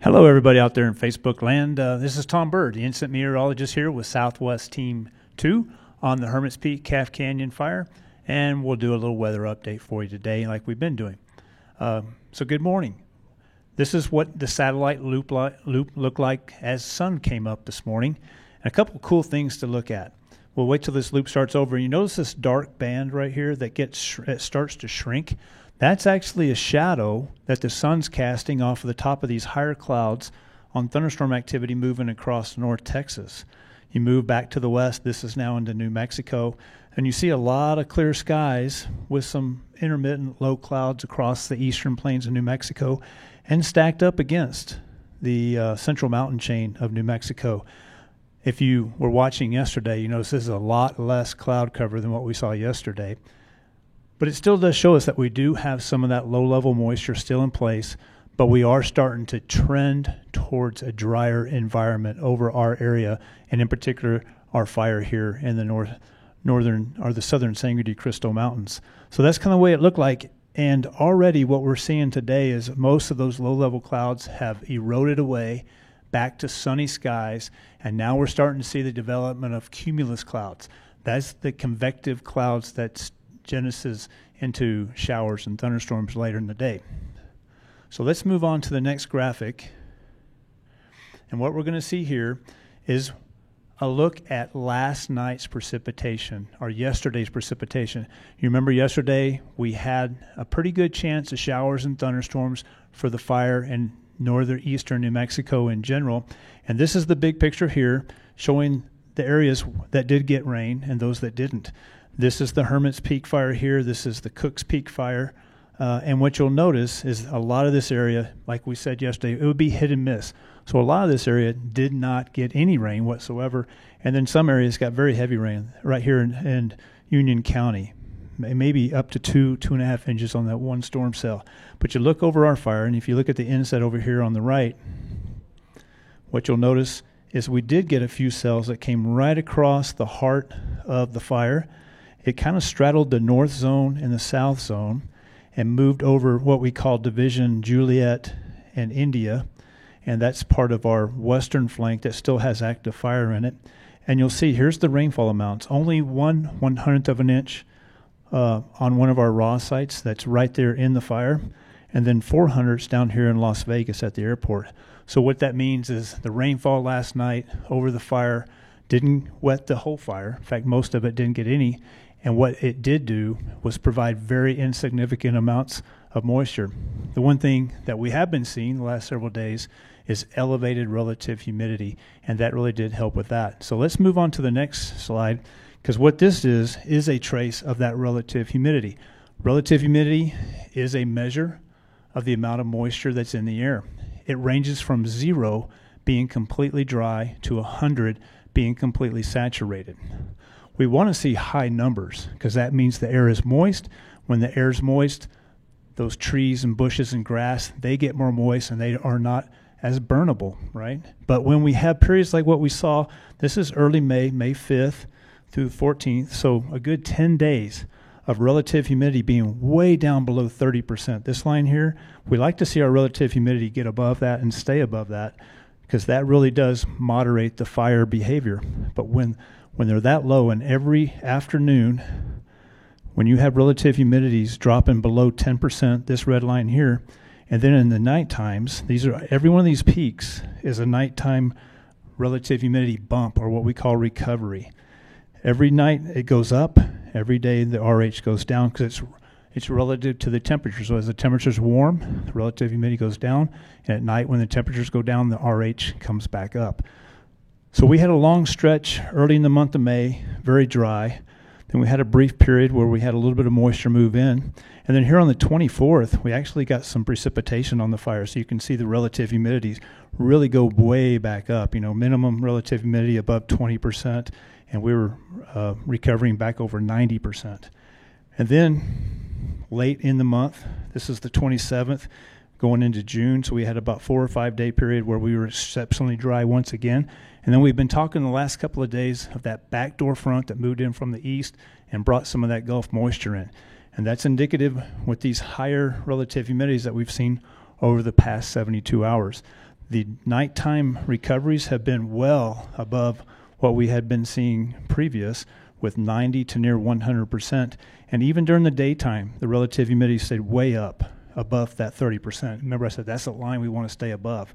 Hello, everybody out there in Facebook land. This is Tom Bird, the Instant Meteorologist here with Southwest Team 2 on the Hermit's Peak Calf Canyon fire, and we'll do a little weather update for you today like we've been doing. So good morning. This is what the satellite loop looked like as sun came up this morning, and a couple of cool things to look at. We'll wait till this loop starts over. You notice this dark band right here that starts to shrink? That's actually a shadow that the sun's casting off of the top of these higher clouds on thunderstorm activity moving across North Texas. You move back to the west, this is now into New Mexico, and you see a lot of clear skies with some intermittent low clouds across the eastern plains of New Mexico and stacked up against the central mountain chain of New Mexico. If you were watching yesterday, you notice this is a lot less cloud cover than what we saw yesterday. But it still does show us that we do have some of that low-level moisture still in place, but we are starting to trend towards a drier environment over our area, and in particular, our fire here in the the southern Sangre de Cristo Mountains. So that's kind of the way it looked like, and already what we're seeing today is most of those low-level clouds have eroded away back to sunny skies, and now we're starting to see the development of cumulus clouds. That's the convective clouds that's genesis into showers and thunderstorms later in the day. So let's move on to the next graphic. And what we're going to see here is a look at last night's precipitation, or yesterday's precipitation. You remember yesterday we had a pretty good chance of showers and thunderstorms for the fire in northeastern New Mexico in general. And this is the big picture here showing the areas that did get rain and those that didn't. This is the Hermit's Peak fire here. This is the Cook's Peak fire. And what you'll notice is a lot of this area, like we said yesterday, it would be hit and miss. So a lot of this area did not get any rain whatsoever. And then some areas got very heavy rain right here in Union County, maybe up to 2.5 inches on that one storm cell. But you look over our fire, and if you look at the inset over here on the right, what you'll notice is we did get a few cells that came right across the heart of the fire. It kind of straddled the north zone and the south zone and moved over what we call Division Juliet and India, and that's part of our western flank that still has active fire in it. And you'll see here's the rainfall amounts. Only 1/100th of an inch on one of our raw sites that's right there in the fire, and then 400ths down here in Las Vegas at the airport. So what that means is the rainfall last night over the fire didn't wet the whole fire. In fact, most of it didn't get any. And what it did do was provide very insignificant amounts of moisture. The one thing that we have been seeing the last several days is elevated relative humidity, and that really did help with that. So let's move on to the next slide, because what this is a trace of that relative humidity. Relative humidity is a measure of the amount of moisture that's in the air. It ranges from 0 being completely dry to 100 being completely saturated. We want to see high numbers because that means the air is moist. When the air is moist, those trees and bushes and grass, they get more moist and they are not as burnable, right? But when we have periods like what we saw, this is early May 5th through the 14th, so a good 10 days of relative humidity being way down below 30%. This line here, we like to see our relative humidity get above that and stay above that because that really does moderate the fire behavior. But when they're that low, and every afternoon, when you have relative humidities dropping below 10%, this red line here, and then in the night times, every one of these peaks is a nighttime relative humidity bump, or what we call recovery. Every night it goes up, every day the RH goes down because it's relative to the temperature. So as the temperature's warm, the relative humidity goes down, and at night when the temperatures go down, the RH comes back up. So we had a long stretch early in the month of May, very dry. Then we had a brief period where we had a little bit of moisture move in. And then here on the 24th, we actually got some precipitation on the fire. So you can see the relative humidities really go way back up. Minimum relative humidity above 20%, and we were recovering back over 90%. And then late in the month, this is the 27th, going into June, so we had about 4 or 5 day period where we were exceptionally dry once again. And then we've been talking the last couple of days of that backdoor front that moved in from the east and brought some of that Gulf moisture in. And that's indicative with these higher relative humidities that we've seen over the past 72 hours. The nighttime recoveries have been well above what we had been seeing previous, with 90 to near 100%. And even during the daytime, the relative humidity stayed way up above that 30%. Remember, I said that's the line we want to stay above.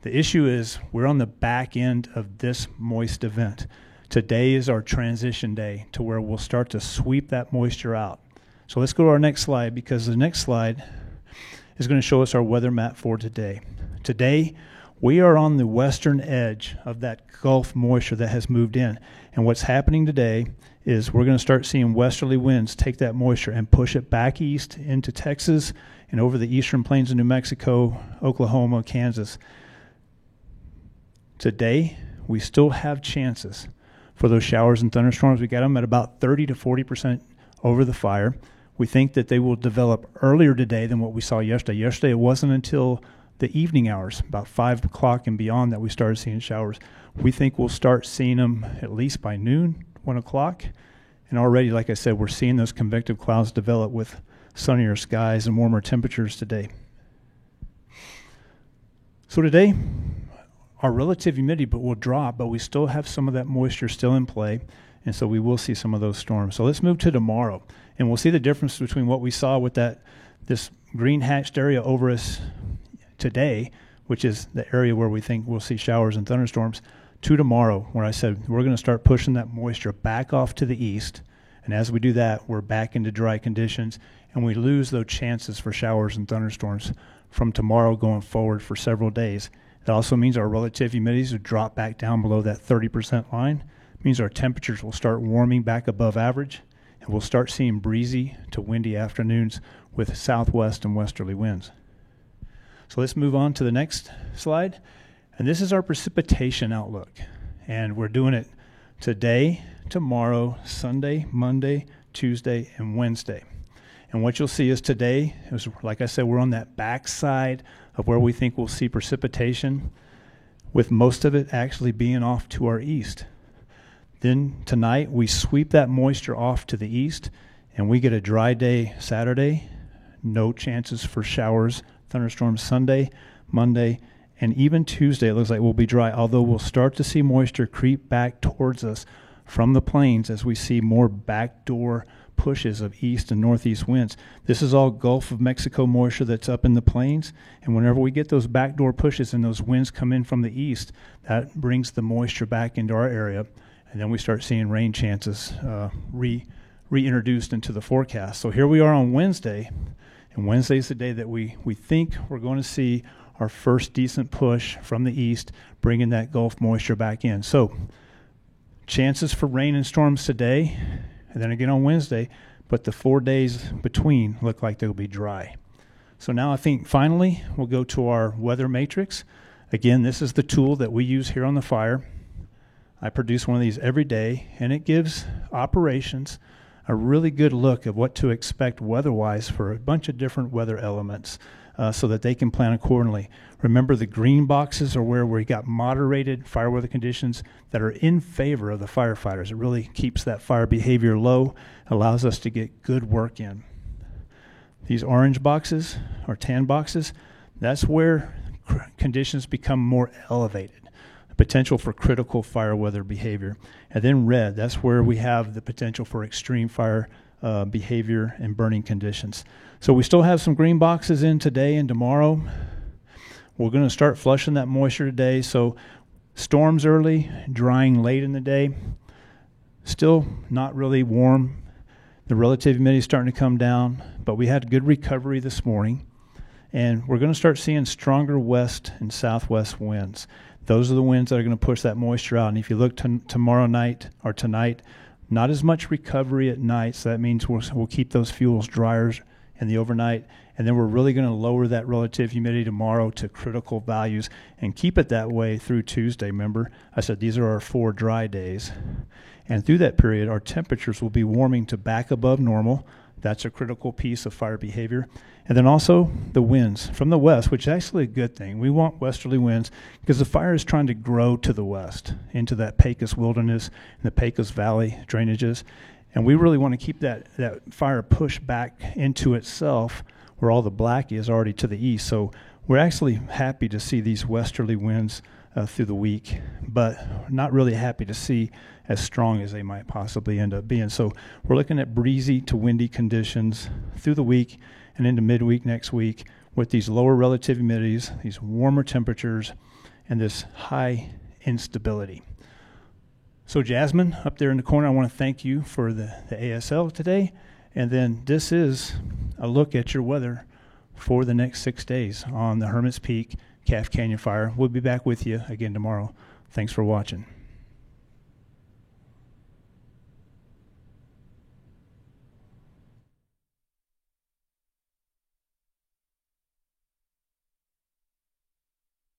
The issue is we're on the back end of this moist event. Today is our transition day to where we'll start to sweep that moisture out. So let's go to our next slide, because the next slide is going to show us our weather map for today. Today, we are on the western edge of that Gulf moisture that has moved in. And what's happening today is we're going to start seeing westerly winds take that moisture and push it back east into Texas and over the eastern plains of New Mexico, Oklahoma, Kansas. Today, we still have chances for those showers and thunderstorms. We got them at about 30 to 40% over the fire. We think that they will develop earlier today than what we saw yesterday. Yesterday, it wasn't until the evening hours, about 5 o'clock and beyond, that we started seeing showers. We think we'll start seeing them at least by noon, 1 o'clock. And already, like I said, we're seeing those convective clouds develop with sunnier skies and warmer temperatures today. So today, our relative humidity will drop, but we still have some of that moisture still in play, and so we will see some of those storms. So let's move to tomorrow, and we'll see the difference between what we saw with this green hatched area over us today, which is the area where we think we'll see showers and thunderstorms, to tomorrow, where I said we're going to start pushing that moisture back off to the east. And as we do that, we're back into dry conditions, and we lose those chances for showers and thunderstorms from tomorrow going forward for several days. It also means our relative humidities will drop back down below that 30% line. It means our temperatures will start warming back above average, and we'll start seeing breezy to windy afternoons with southwest and westerly winds. So let's move on to the next slide. And this is our precipitation outlook. And we're doing it today, tomorrow, Sunday, Monday, Tuesday, and Wednesday. And what you'll see is today, like I said, we're on that backside of where we think we'll see precipitation, with most of it actually being off to our east. Then tonight, we sweep that moisture off to the east, and we get a dry day Saturday. No chances for showers, thunderstorms Sunday, Monday, and even Tuesday. It looks like we'll be dry, although we'll start to see moisture creep back towards us from the plains as we see more backdoor pushes of east and northeast winds. This is all Gulf of Mexico moisture that's up in the plains, and whenever we get those backdoor pushes and those winds come in from the east, that brings the moisture back into our area, and then we start seeing rain chances reintroduced into the forecast. So here we are on Wednesday, and Wednesday is the day that we think we're going to see our first decent push from the east, bringing that Gulf moisture back in. So chances for rain and storms today, and then again on Wednesday, but the 4 days between look like they'll be dry. So now I think finally we'll go to our weather matrix. Again, this is the tool that we use here on the fire. I produce one of these every day, and it gives operations a really good look at what to expect weather-wise for a bunch of different weather elements, so that they can plan accordingly. Remember, the green boxes are where we got moderated fire weather conditions that are in favor of the firefighters. It really keeps that fire behavior low, allows us to get good work in. These orange boxes, or tan boxes, that's where conditions become more elevated, the potential for critical fire weather behavior. And then red, that's where we have the potential for extreme fire behavior and burning conditions. So we still have some green boxes in today and tomorrow. We're going to start flushing that moisture today. So storms early, drying late in the day. Still not really warm. The relative humidity is starting to come down, but we had good recovery this morning. And we're going to start seeing stronger west and southwest winds. Those are the winds that are going to push that moisture out. And if you look tomorrow night or tonight, not as much recovery at night, so that means we'll keep those fuels drier in the overnight, and then we're really going to lower that relative humidity tomorrow to critical values and keep it that way through Tuesday. Remember, I said these are our 4 dry days, and through that period, our temperatures will be warming to back above normal. That's a critical piece of fire behavior. And then also the winds from the west, which is actually a good thing. We want westerly winds because the fire is trying to grow to the west into that Pecos wilderness and the Pecos Valley drainages. And we really want to keep that fire pushed back into itself where all the black is already to the east. So We're actually happy to see these westerly winds through the week, but not really happy to see as strong as they might possibly end up being. So we're looking at breezy to windy conditions through the week and into midweek next week with these lower relative humidities, these warmer temperatures, and this high instability. So Jasmine, up there in the corner, I want to thank you for the ASL today. And then this is a look at your weather for the next 6 days on the Hermit's Peak Calf Canyon Fire. We'll be back with you again tomorrow. Thanks for watching.